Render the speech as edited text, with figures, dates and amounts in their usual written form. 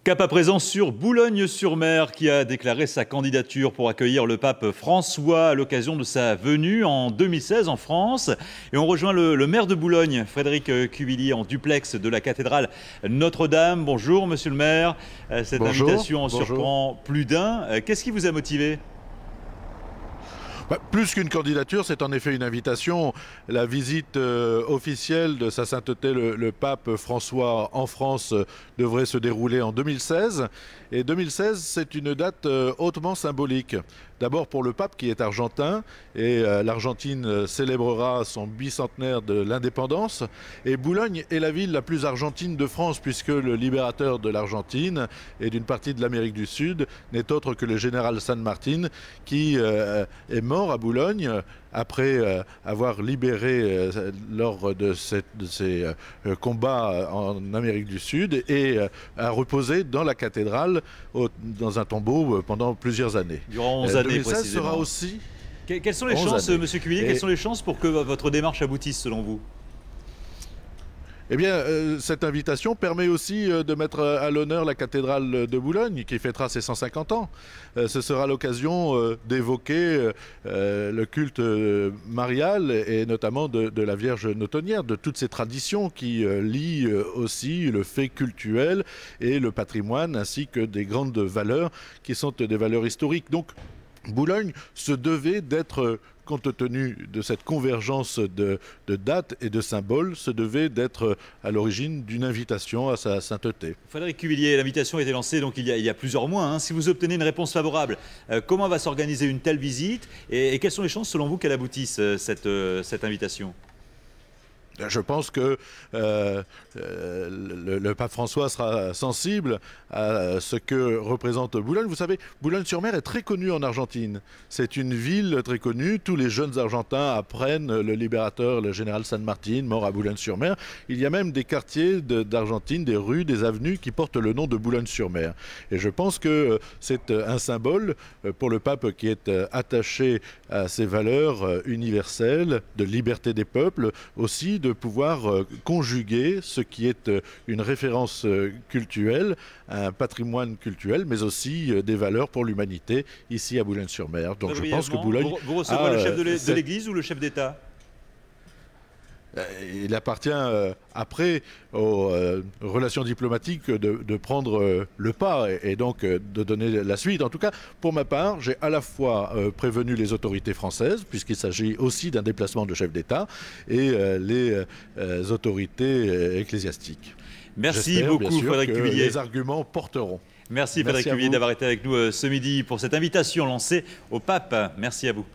Cap à présent sur Boulogne-sur-Mer qui a déclaré sa candidature pour accueillir le pape François à l'occasion de sa venue en 2016 en France. Et on rejoint le maire de Boulogne, Frédéric Cuvillier, en duplex de la cathédrale Notre-Dame. Bonjour monsieur le maire, cette invitation en surprend plus d'un. Qu'est-ce qui vous a motivé ? Plus qu'une candidature, c'est en effet une invitation. La visite officielle de Sa Sainteté le pape François en France devrait se dérouler en 2016. Et 2016, c'est une date hautement symbolique. D'abord pour le pape qui est argentin, et l'Argentine célébrera son bicentenaire de l'indépendance. Et Boulogne est la ville la plus argentine de France, puisque le libérateur de l'Argentine et d'une partie de l'Amérique du Sud n'est autre que le général San Martín, qui est mort à Boulogne après avoir libéré lors de ces combats en Amérique du Sud, et a reposé dans la cathédrale dans un tombeau pendant plusieurs années. Durant 11 années 2016 précisément. sera aussi... Quelles sont les chances, monsieur Cuvillier, quelles sont les chances pour que votre démarche aboutisse selon vous ? Eh bien, cette invitation permet aussi de mettre à l'honneur la cathédrale de Boulogne, qui fêtera ses 150 ans. Ce sera l'occasion d'évoquer le culte marial, et notamment de la Vierge Notonnière, de toutes ces traditions qui lient aussi le fait cultuel et le patrimoine, ainsi que des grandes valeurs qui sont des valeurs historiques. Donc, Boulogne se devait d'être, compte tenu de cette convergence de dates et de symboles, se devait d'être à l'origine d'une invitation à sa sainteté. Frédéric Cuvillier, l'invitation a été lancée donc il y a plusieurs mois. Si vous obtenez une réponse favorable, comment va s'organiser une telle visite et quelles sont les chances selon vous qu'elle aboutisse, cette invitation ? Je pense que le pape François sera sensible à ce que représente Boulogne. Vous savez, Boulogne-sur-Mer est très connue en Argentine. C'est une ville très connue. Tous les jeunes Argentins apprennent le libérateur, le général San Martín, mort à Boulogne-sur-Mer. Il y a même des quartiers d'Argentine, des rues, des avenues qui portent le nom de Boulogne-sur-Mer. Et je pense que c'est un symbole pour le pape qui est attaché à ces valeurs universelles de liberté des peuples, aussi de pouvoir conjuguer ce qui est une référence culturelle, un patrimoine culturel, mais aussi des valeurs pour l'humanité ici à Boulogne-sur-Mer. Donc je pense que Boulogne... Vous recevrez le chef de l'Église ou le chef d'État ? Il appartient après aux relations diplomatiques de prendre le pas et donc de donner la suite. En tout cas, pour ma part, j'ai à la fois prévenu les autorités françaises, puisqu'il s'agit aussi d'un déplacement de chef d'État, et les autorités ecclésiastiques. Merci beaucoup, Frédéric Cuvillier. Les arguments porteront. Merci Frédéric Cuvillier d'avoir été avec nous ce midi pour cette invitation lancée au pape. Merci à vous.